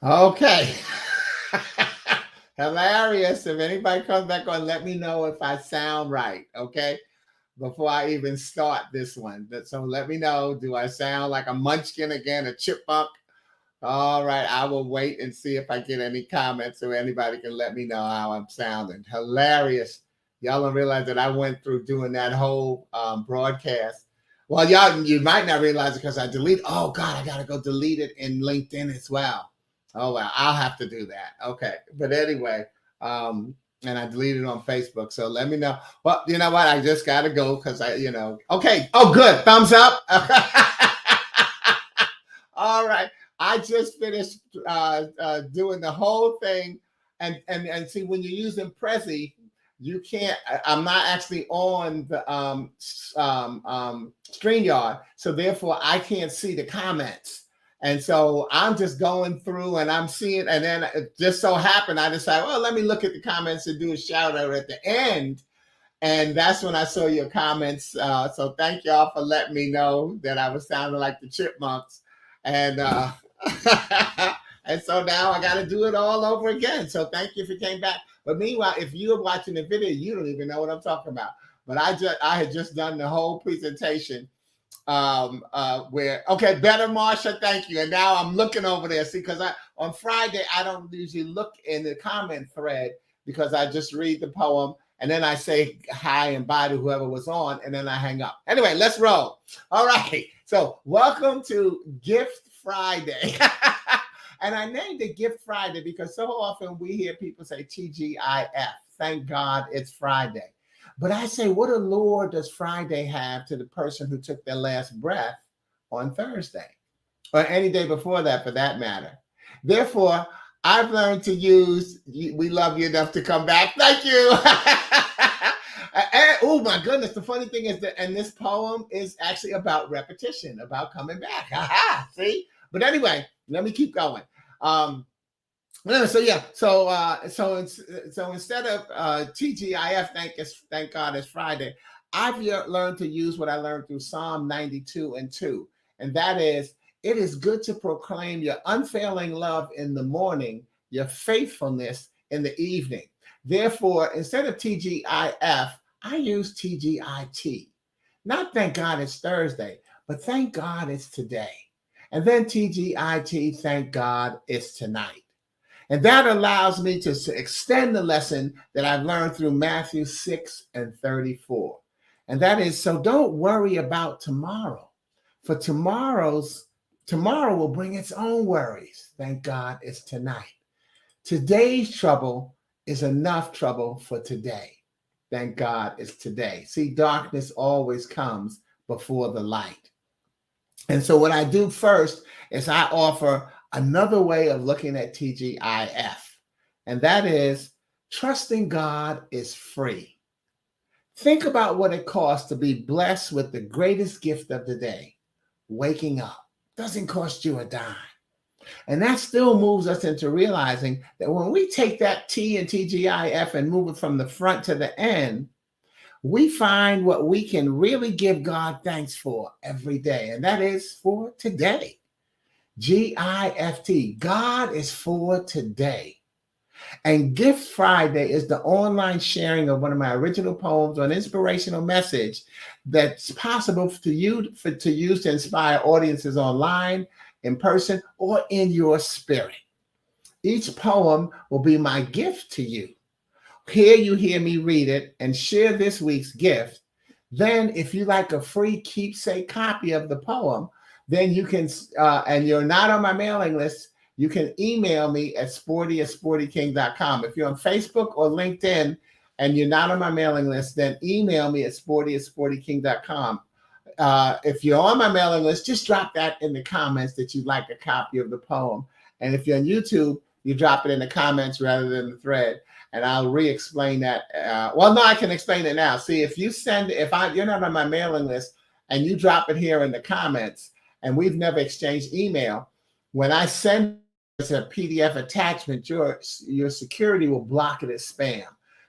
Okay. Hilarious. If anybody comes back on, let me know if I sound right. Okay. Before I even start this one. So let me know. Do I sound like a munchkin again, a chipmunk? All right. I will wait and see if I get any comments so anybody can let me know how I'm sounding. Hilarious. Y'all don't realize that I went through doing that whole broadcast. Well, y'all, you might not realize it because I deleted. Oh, God, I got to go delete it in LinkedIn as well. Oh, well, I'll have to do that. Okay. But anyway, and I deleted it on Facebook. So let me know. Well, you know what? I just got to go because okay. Oh, good. Thumbs up. All right. I just finished doing the whole thing, and see when you're using Prezi, you can't. I'm not actually on the Streamyard, so therefore I can't see the comments. And so I'm just going through and I'm seeing, and then it just so happened I decided, well, let me look at the comments and do a shout out at the end. And that's when I saw your comments. So thank y'all for letting me know that I was sounding like the chipmunks. And and so now I got to do it all over again. So thank you if you came back. But meanwhile, if you're watching the video, you don't even know what I'm talking about. But I had just done the whole presentation where okay, better Marsha, thank you. And now I'm looking over there, see, because I on Friday I don't usually look in the comment thread because I just read the poem and then I say hi and bye to whoever was on, and then I hang up. Anyway, let's roll. All right. So welcome to Gift Friday. And I named it Gift Friday because so often we hear people say TGIF. Thank God it's Friday. But I say, what allure does Friday have to the person who took their last breath on Thursday or any day before that for that matter? Therefore, I've learned to use, we love you enough to come back. Thank you. Oh my goodness. The funny thing is that, and this poem is actually about repetition, about coming back. Aha, see? But anyway, let me keep going. So yeah, so instead of TGIF, thank God it's Friday. I've learned to use what I learned through Psalm 92 and 2, and that is, it is good to proclaim your unfailing love in the morning, your faithfulness in the evening. Therefore, instead of TGIF, I use TGIT. Not thank God it's Thursday, but thank God it's today. And then TGIT, thank God it's tonight. And that allows me to extend the lesson that I've learned through Matthew 6 and 34. And that is, so don't worry about tomorrow, for tomorrow will bring its own worries. Thank God it's tonight. Today's trouble is enough trouble for today. Thank God it's today. See, darkness always comes before the light. And so what I do first is I offer another way of looking at TGIF, and that is trusting God is free. Think about what it costs to be blessed with the greatest gift of the day, waking up. Doesn't cost you a dime. And that still moves us into realizing that when we take that T and TGIF and move it from the front to the end, we find what we can really give God thanks for every day, and that is for today. GIFT. God is for today. And Gift Friday is the online sharing of one of my original poems or an inspirational message that's possible to use to inspire audiences online, in person, or in your spirit. Each poem will be my gift to you. Here you hear me read it and share this week's gift. Then, if you like a free keepsake copy of the poem, then you can, and you're not on my mailing list, you can email me at sporty@sportyking.com. If you're on Facebook or LinkedIn and you're not on my mailing list, then email me at sporty@sportyking.com. If you're on my mailing list, just drop that in the comments that you'd like a copy of the poem. And if you're on YouTube, you drop it in the comments rather than the thread, and I'll re-explain that. Well, no, I can explain it now. See, if you send, you're not on my mailing list, and you drop it here in the comments, and we've never exchanged email, when I send as a PDF attachment, your security will block it as spam.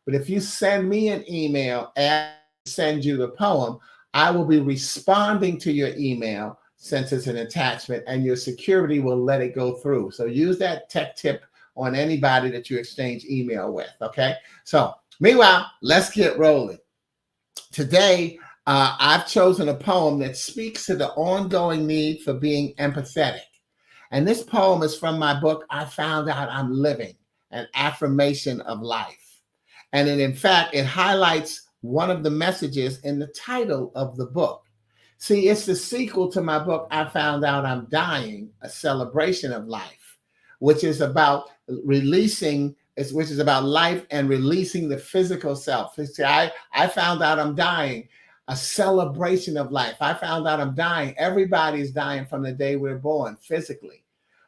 But if you send me an email and send you the poem, I will be responding to your email since it's an attachment, and your security will let it go through. So use that tech tip on anybody that you exchange email with. Okay. So meanwhile, let's get rolling. Today, I've chosen a poem that speaks to the ongoing need for being empathetic. And this poem is from my book, I Found Out I'm Living, an affirmation of life. And in fact, it highlights one of the messages in the title of the book. See, it's the sequel to my book, I Found Out I'm Dying, a celebration of life, which is about which is about life and releasing the physical self. See, I found out I'm dying, a celebration of life. I found out I'm dying. Everybody's dying from the day we're born physically.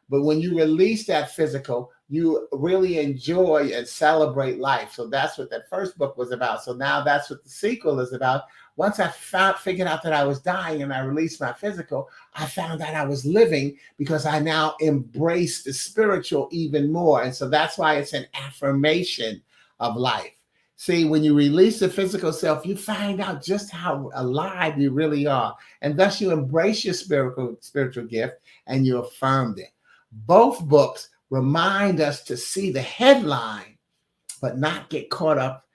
But when you release that physical, you really enjoy and celebrate life. So that's what that first book was about. So now that's what the sequel is about. Once I figured out that I was dying and I released my physical, I found out I was living because I now embrace the spiritual even more. And so that's why it's an affirmation of life. See, when you release the physical self, you find out just how alive you really are. And thus you embrace your spiritual gift and you affirmed it. Both books remind us to see the headline, but not get caught up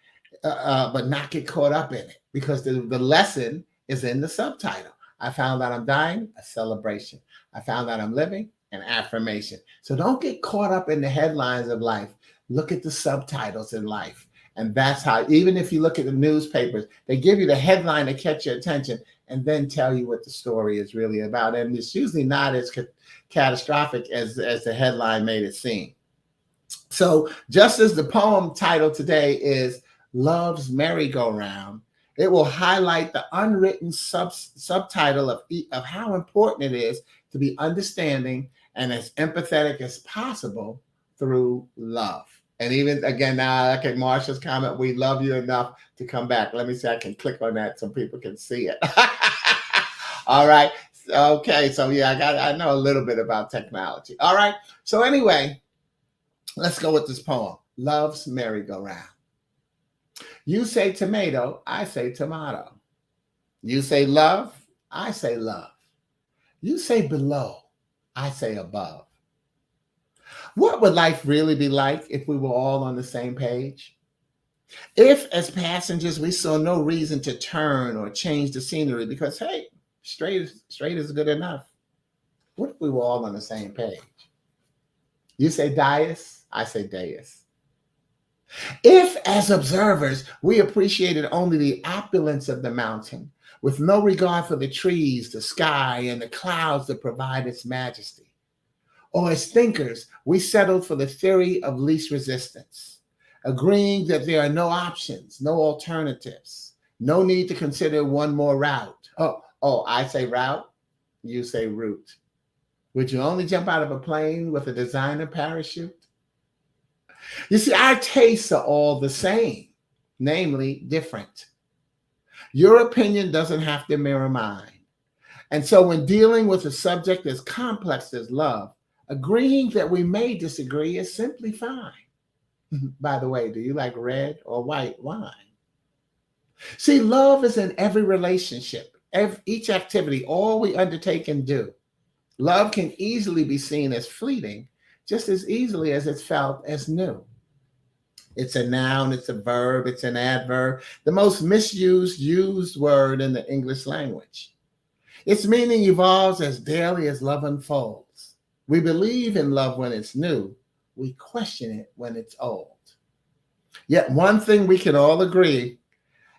in it, because the lesson is in the subtitle. I found out I'm dying, a celebration. I found out I'm living, an affirmation. So don't get caught up in the headlines of life. Look at the subtitles in life. And that's how, even if you look at the newspapers, they give you the headline to catch your attention and then tell you what the story is really about. And it's usually not as catastrophic as the headline made it seem. So just as the poem title today is Love's Merry-Go-Round, it will highlight the unwritten subtitle of how important it is to be understanding and as empathetic as possible through love. And even again, now, okay, Marsha's comment, we love you enough to come back. Let me see, I can click on that so people can see it. All right. Okay. So yeah, I know a little bit about technology. All right. So anyway, let's go with this poem. Love's Merry-Go-Round. You say tomato, I say tomato. You say love, I say love. You say below, I say above. What would life really be like if we were all on the same page? If, as passengers, we saw no reason to turn or change the scenery because, hey, straight is good enough. What if we were all on the same page? You say dais, I say dais. If, as observers, we appreciated only the opulence of the mountain, with no regard for the trees, the sky, and the clouds that provide its majesty, or as thinkers, we settled for the theory of least resistance, agreeing that there are no options, no alternatives, no need to consider one more route. Oh, I say route, you say route. Would you only jump out of a plane with a designer parachute? You see, our tastes are all the same, namely different. Your opinion doesn't have to mirror mine. And so when dealing with a subject as complex as love, agreeing that we may disagree is simply fine. By the way, do you like red or white wine? See, love is in every relationship, each activity, all we undertake and do. Love can easily be seen as fleeting, just as easily as it's felt as new. It's a noun, it's a verb, it's an adverb, the most used word in the English language. Its meaning evolves as daily as love unfolds. We believe in love when it's new. We question it when it's old. Yet one thing we can all agree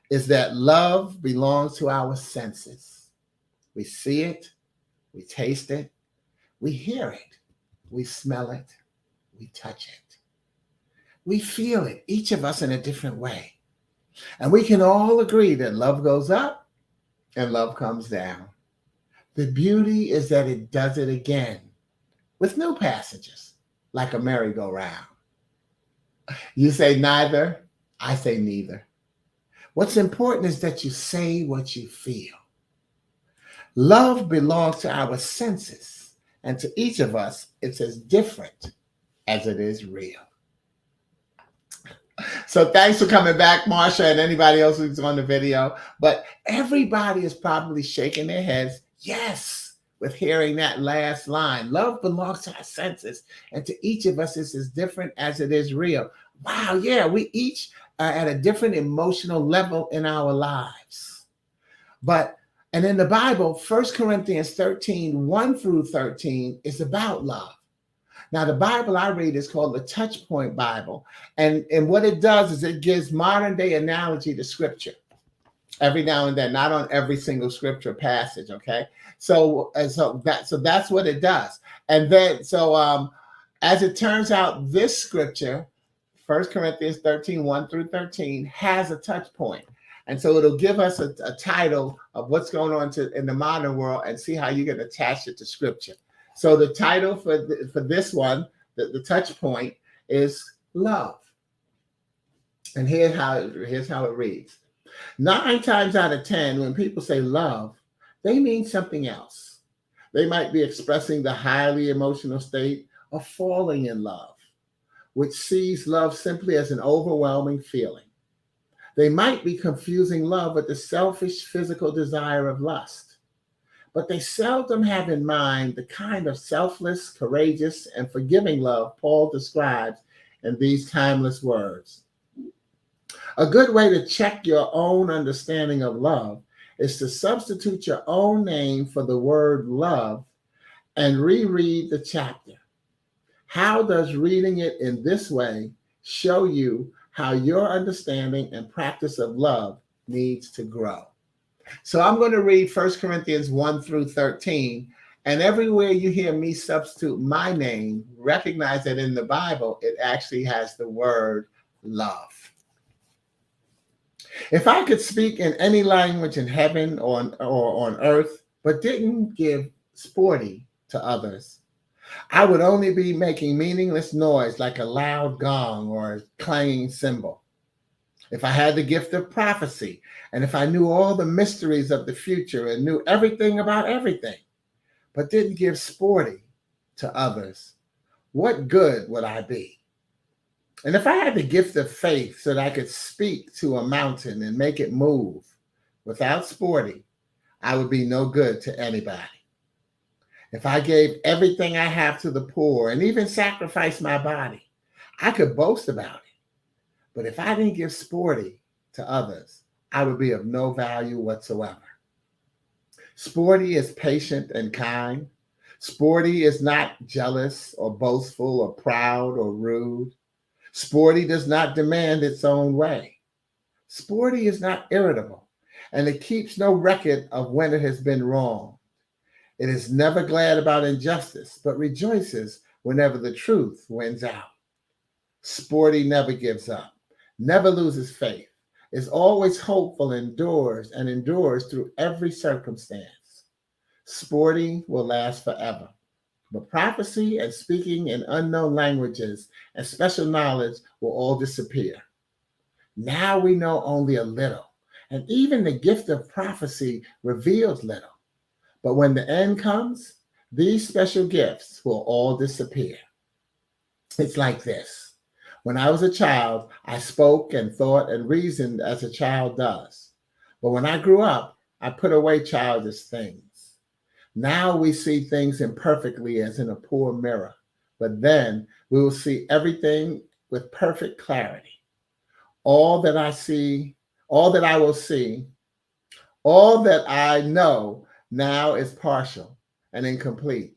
is that love belongs to our senses. We see it, we taste it, we hear it, we smell it, we touch it. We feel it, each of us in a different way. And we can all agree that love goes up and love comes down. The beauty is that it does it again with new passengers, like a merry-go-round. You say neither, I say neither. What's important is that you say what you feel. Love belongs to our senses, and to each of us, it's as different as it is real. So thanks for coming back, Marsha, and anybody else who's on the video. But everybody is probably shaking their heads, yes, with hearing that last line. Love belongs to our senses, and to each of us is as different as it is real. Wow, yeah, we each are at a different emotional level in our lives. And in the Bible, 1 Corinthians 13, 1 through 13 is about love. Now, the Bible I read is called the Touch Point Bible. And what it does is it gives modern day analogy to scripture every now and then, not on every single scripture passage. Okay. So that's what it does. And then, as it turns out, this scripture, 1 Corinthians 13, 1 through 13, has a touch point. And so it'll give us a title of what's going on in the modern world and see how you can attach it to scripture. So the title for this one, the touch point, is love. And here's how it reads. 9 times out of 10, when people say love, they mean something else. They might be expressing the highly emotional state of falling in love, which sees love simply as an overwhelming feeling. They might be confusing love with the selfish physical desire of lust. But they seldom have in mind the kind of selfless, courageous, and forgiving love Paul describes in these timeless words. A good way to check your own understanding of love is to substitute your own name for the word love and reread the chapter. How does reading it in this way show you how your understanding and practice of love needs to grow? So I'm going to read 1 Corinthians 1 through 13. And everywhere you hear me substitute my name, recognize that in the Bible, it actually has the word love. If I could speak in any language in heaven or on earth, but didn't give sporty to others, I would only be making meaningless noise like a loud gong or a clanging cymbal. If I had the gift of prophecy, and if I knew all the mysteries of the future and knew everything about everything, but didn't give sporty to others, what good would I be? And if I had the gift of faith so that I could speak to a mountain and make it move without sporty, I would be no good to anybody. If I gave everything I have to the poor and even sacrificed my body, I could boast about it. But if I didn't give sporty to others, I would be of no value whatsoever. Sporty is patient and kind. Sporty is not jealous or boastful or proud or rude. Sporty does not demand its own way. Sporty is not irritable, and it keeps no record of when it has been wrong. It is never glad about injustice, but rejoices whenever the truth wins out. Sporty never gives up, never loses faith, is always hopeful, endures through every circumstance. Sporty will last forever, but prophecy and speaking in unknown languages and special knowledge will all disappear. Now we know only a little, and even the gift of prophecy reveals little. But when the end comes, these special gifts will all disappear. It's like this. When I was a child, I spoke and thought and reasoned as a child does. But when I grew up, I put away childish things. Now we see things imperfectly as in a poor mirror, but then we will see everything with perfect clarity. All that I know now is partial and incomplete,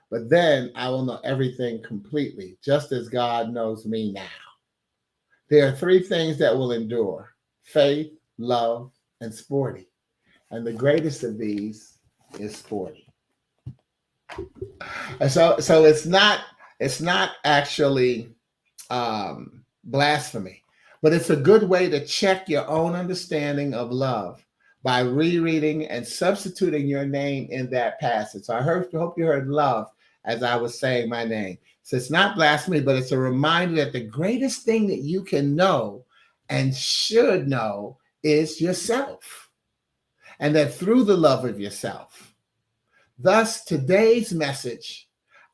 but then I will know everything completely, just as God knows me now. There are 3 things that will endure: faith, love, and sporty. And the greatest of these is sporty. And so it's not actually blasphemy, but it's a good way to check your own understanding of love by rereading and substituting your name in that passage. So I hope you heard love as I was saying my name. So it's not blasphemy, but it's a reminder that the greatest thing that you can know and should know is yourself, and that through the love of yourself. Thus, today's message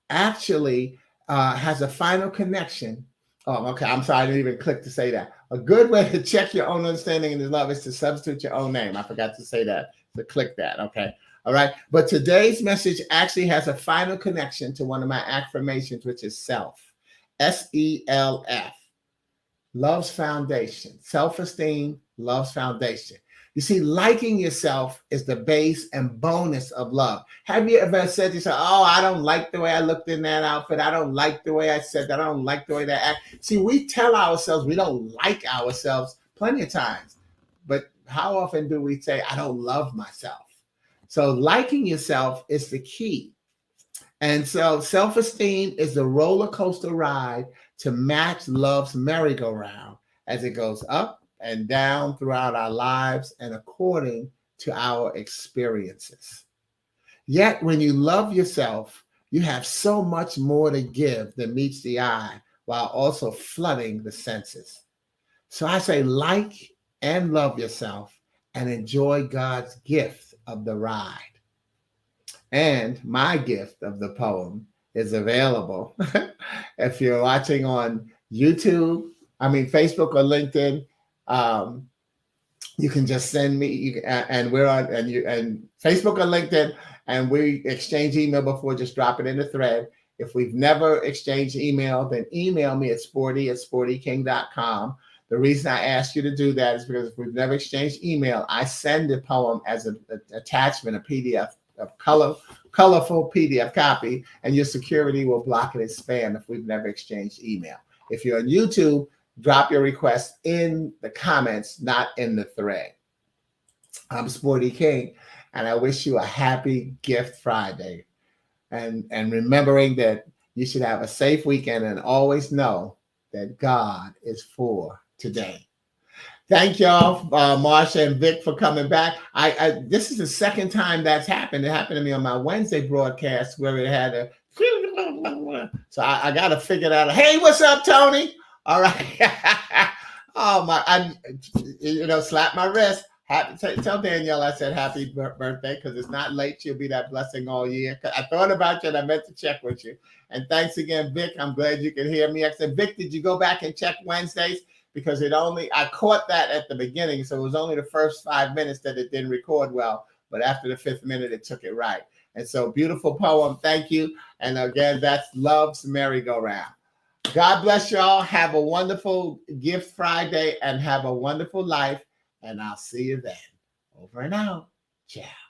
actually has a final connection. Oh, okay. I'm sorry. I didn't even click to say that. A good way to check your own understanding of love is to substitute your own name. I forgot to say that, to click that. Okay. All right. But today's message actually has a final connection to one of my affirmations, which is self. SELF. Love's foundation. Self-esteem, love's foundation. You see, liking yourself is the base and bonus of love. Have you ever said to yourself, oh, I don't like the way I looked in that outfit. I don't like the way I said that. I don't like the way that I act. See, we tell ourselves we don't like ourselves plenty of times. But how often do we say, I don't love myself? So liking yourself is the key. And so self-esteem is the roller coaster ride to match love's merry-go-round as it goes up and down throughout our lives and according to our experiences. Yet when you love yourself, you have so much more to give than meets the eye while also flooding the senses. So I say like and love yourself and enjoy God's gift of the ride. And my gift of the poem is available. If you're watching on YouTube, Facebook or LinkedIn, you can just send me, and we're on, and Facebook or LinkedIn, and we exchange email before, just drop it in the thread. If we've never exchanged email, then email me at sporty@sportyking.com. The reason I ask you to do that is because if we've never exchanged email, I send the poem as an attachment, a PDF, a colorful PDF copy, and your security will block it as spam if we've never exchanged email. If you're on YouTube, drop your request in the comments, not in the thread. I'm Sporty King, and I wish you a happy Gift Friday. And remembering that you should have a safe weekend and always know that God is for today. Thank y'all, Marsha and Vic, for coming back. This is the second time that's happened. It happened to me on my Wednesday broadcast where it had a. So I got to figure that out. Hey, what's up, Tony? All right. Oh my! Slap my wrist. Tell Danielle I said happy birthday because it's not late. She'll be that blessing all year. I thought about you and I meant to check with you. And thanks again, Vic. I'm glad you could hear me. I said, Vic, did you go back and check Wednesdays? Because I caught that at the beginning. So it was only the first 5 minutes that it didn't record well. But after the 5th minute, it took it right. And so beautiful poem. Thank you. And again, that's Love's Merry-Go-Round. God bless y'all. Have a wonderful Gift Friday and have a wonderful life. And I'll see you then. Over and out. Ciao.